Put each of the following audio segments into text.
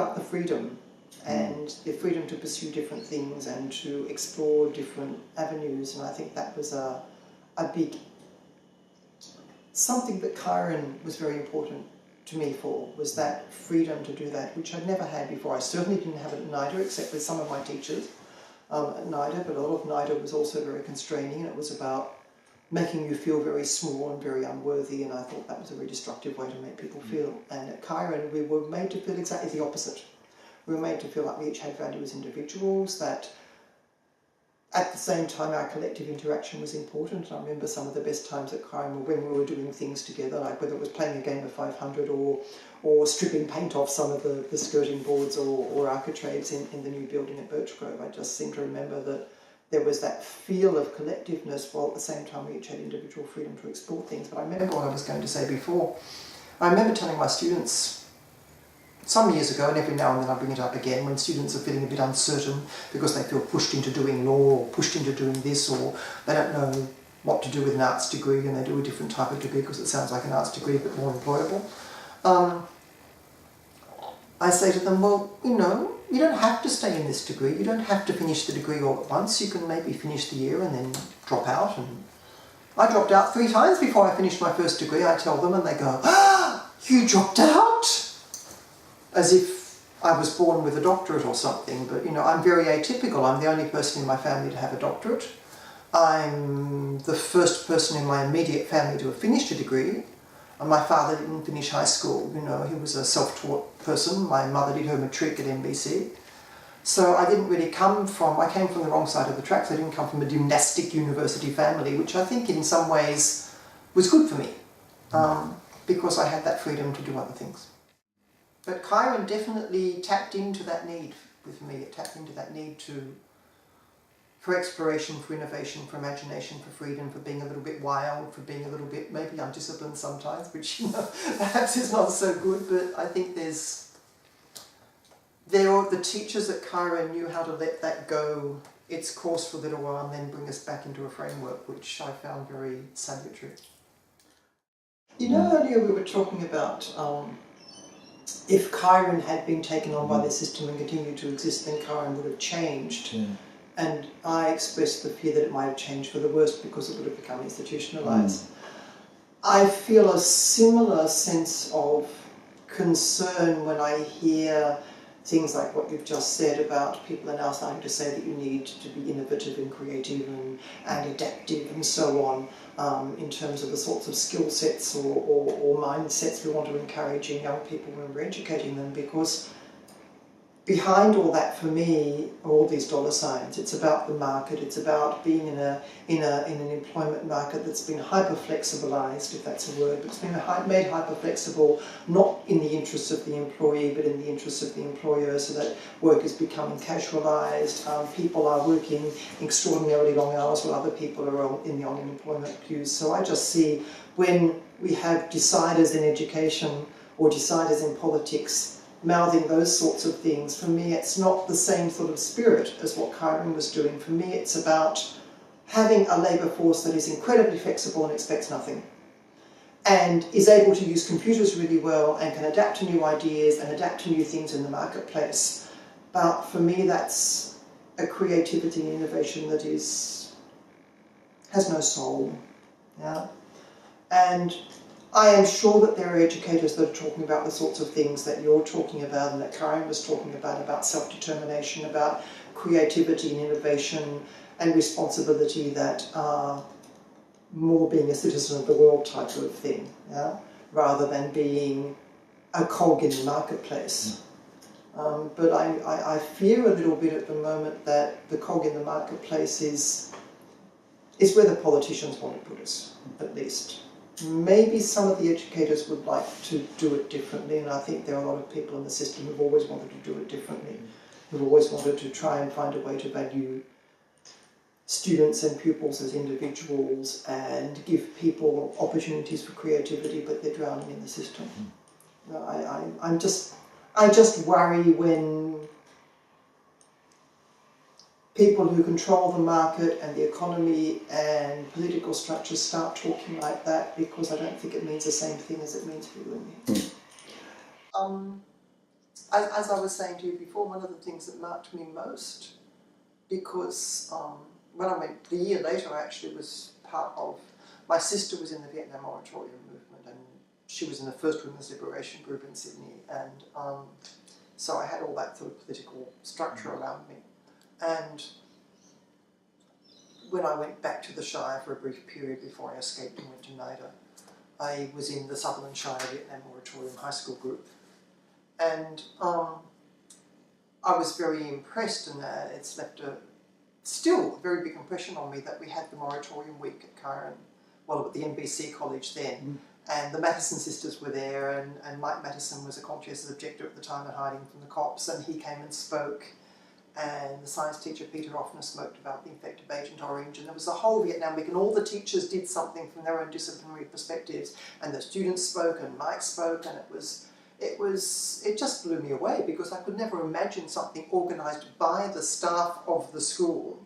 about the freedom and the freedom to pursue different things and to explore different avenues, and I think that was a big, something that Chiron was very important to me for, was that freedom to do that, which I'd never had before. I certainly didn't have it at NIDA, except with some of my teachers at NIDA, but a lot of NIDA was also very constraining, and it was about making you feel very small and very unworthy, and I thought that was a very destructive way to make people feel. And at Chiron we were made to feel exactly the opposite. We were made to feel like we each had value as individuals, that at the same time our collective interaction was important. I remember some of the best times at Chiron were when we were doing things together, like whether it was playing a game of 500 or stripping paint off some of the skirting boards or architraves in the new building at Birchgrove. I just seem to remember that there was that feel of collectiveness, while at the same time we each had individual freedom to explore things. But I remember what I was going to say before. I remember telling my students some years ago, and every now and then I bring it up again, when students are feeling a bit uncertain because they feel pushed into doing law or pushed into doing this, or they don't know what to do with an arts degree and they do a different type of degree because it sounds like an arts degree but more employable. I say to them, well, you know, you don't have to stay in this degree, you don't have to finish the degree all at once, you can maybe finish the year and then drop out. And I dropped out 3 times before I finished my first degree, I tell them, and they go, ah, you dropped out? As if I was born with a doctorate or something, but you know, I'm very atypical. I'm the only person in my family to have a doctorate. I'm the first person in my immediate family to have finished a degree. And my father didn't finish high school, you know, he was a self-taught person. My mother did her matric at MBC. So I didn't really I came from the wrong side of the tracks. I didn't come from a gymnastic university family, which I think in some ways was good for me, because I had that freedom to do other things. But Chiron definitely tapped into that need with me. It tapped into that need for exploration, for innovation, for imagination, for freedom, for being a little bit wild, for being a little bit maybe undisciplined sometimes, which, you know, perhaps is not so good, but I think the teachers at Chiron knew how to let that go its course for a little while and then bring us back into a framework, which I found very salutary. You know, earlier we were talking about if Chiron had been taken on by the system and continued to exist, then Chiron would have changed. Yeah. And I expressed the fear that it might have changed for the worst because it would have become institutionalised. I feel a similar sense of concern when I hear things like what you've just said about people are now starting to say that you need to be innovative and creative and adaptive and so on, in terms of the sorts of skill sets or mindsets we want to encourage in young people when we're educating them, because behind all that, for me, are all these dollar signs. It's about the market. It's about being in an employment market that's been hyper-flexibilised, if that's a word, but it's been made hyper-flexible, not in the interests of the employee, but in the interests of the employer, so that work is becoming casualised. People are working extraordinarily long hours while other people are in the unemployment queues. So I just see when we have deciders in education or deciders in politics mouthing those sorts of things, for me it's not the same sort of spirit as what Chiron was doing. For me it's about having a labour force that is incredibly flexible and expects nothing, and is able to use computers really well and can adapt to new ideas and adapt to new things in the marketplace. But for me that's a creativity and innovation that has no soul. Yeah? And I am sure that there are educators that are talking about the sorts of things that you're talking about and that Chiron was talking about self-determination, about creativity and innovation and responsibility, that are more being a citizen of the world type of thing, yeah? Rather than being a cog in the marketplace. But I fear a little bit at the moment that the cog in the marketplace is where the politicians want to put us, at least. Maybe some of the educators would like to do it differently, and I think there are a lot of people in the system who've always wanted to do it differently, who've always wanted to try and find a way to value students and pupils as individuals and give people opportunities for creativity, but they're drowning in the system. I just worry when people who control the market and the economy and political structures start talking like that, because I don't think it means the same thing as it means for you and me. as I was saying to you before, one of the things that marked me most, because when I went, the year later I actually was part of, my sister was in the Vietnam Moratorium movement, and she was in the First Women's Liberation Group in Sydney, and so I had all that sort of political structure around me. And when I went back to the Shire for a brief period before I escaped and went to NIDA, I was in the Sutherland Shire Vietnam Moratorium High School group. And I was very impressed, and it's left still a very big impression on me that we had the moratorium week at Chiron, well, at the NBC College then, and the Mattison sisters were there, and Mike Mattison was a conscientious objector at the time and hiding from the cops, and he came and spoke, and the science teacher Peter Offner spoke about the infective agent Orange, and there was a whole Vietnam week, and all the teachers did something from their own disciplinary perspectives, and the students spoke, and Mike spoke, and it just blew me away, because I could never imagine something organised by the staff of the school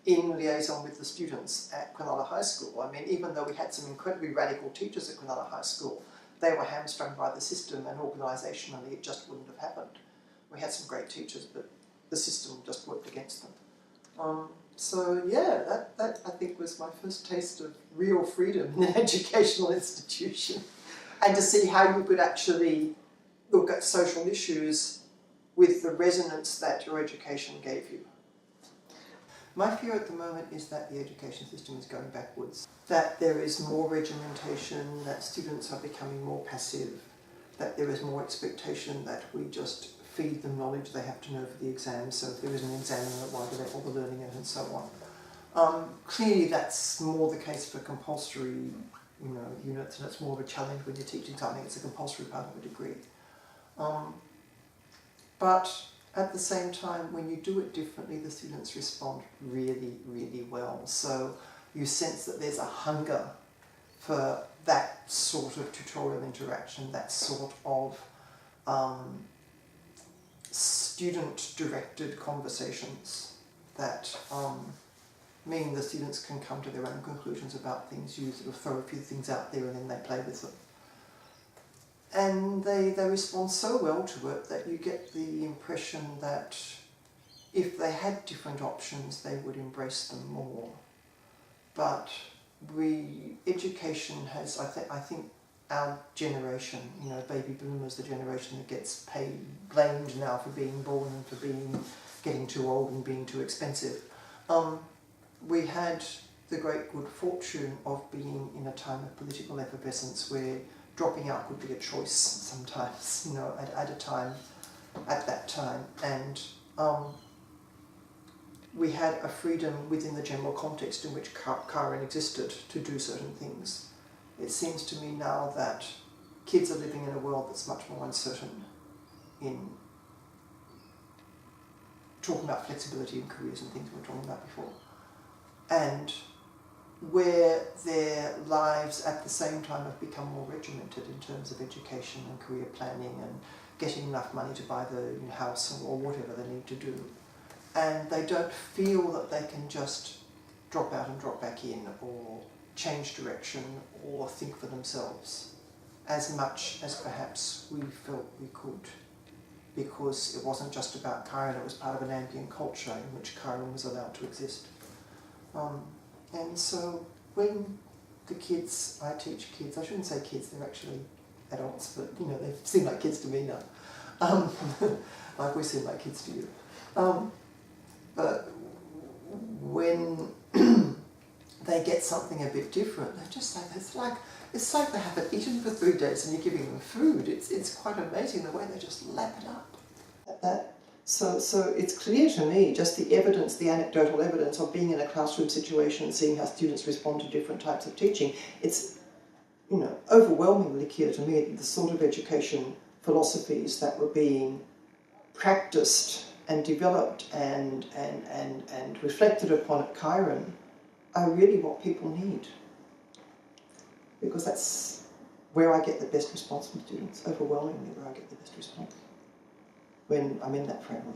in liaison with the students at Quinella High School. I mean, even though we had some incredibly radical teachers at Quinella High School, they were hamstrung by the system, and organisationally it just wouldn't have happened. We had some great teachers, but the system just worked against them. So yeah, that I think was my first taste of real freedom in an educational institution, and to see how you could actually look at social issues with the resonance that your education gave you. My fear at the moment is that the education system is going backwards, that there is more regimentation, that students are becoming more passive, that there is more expectation that we just feed them knowledge they have to know for the exam, so if there is an exam, why do they bother learning it, and so on. Clearly that's more the case for compulsory units, and it's more of a challenge when you're teaching something, it's a compulsory part of a degree. But at the same time, when you do it differently, the students respond really, really well. So you sense that there's a hunger for that sort of tutorial interaction, that sort of student-directed conversations that mean the students can come to their own conclusions about things. You sort of throw a few things out there and then they play with them. And they respond so well to it that you get the impression that if they had different options, they would embrace them more. But education has, I think our generation, baby boomers, the generation that gets blamed now for being born and for getting too old and being too expensive. We had the great good fortune of being in a time of political effervescence where dropping out could be a choice sometimes, at that time. And we had a freedom within the general context in which Chiron existed to do certain things. It seems to me now that kids are living in a world that's much more uncertain in talking about flexibility in careers and things we were talking about before. And where their lives at the same time have become more regimented in terms of education and career planning and getting enough money to buy the house or whatever they need to do. And they don't feel that they can just drop out and drop back in or change direction or think for themselves as much as perhaps we felt we could, because it wasn't just about Chiron, it was part of an ambient culture in which Chiron was allowed to exist. And so when the kids, I teach kids, I shouldn't say kids, they're actually adults, but they seem like kids to me now. I've always seemed like kids to you. But when they get something a bit different, they're just like, it's like they haven't eaten for 3 days and you're giving them food. It's quite amazing the way they just lap it up. So it's clear to me, just the evidence, the anecdotal evidence of being in a classroom situation and seeing how students respond to different types of teaching, it's overwhelmingly clear to me that the sort of education philosophies that were being practiced and developed and reflected upon at Chiron are really what people need. Because that's where I get the best response from students, overwhelmingly where I get the best response, when I'm in that framework.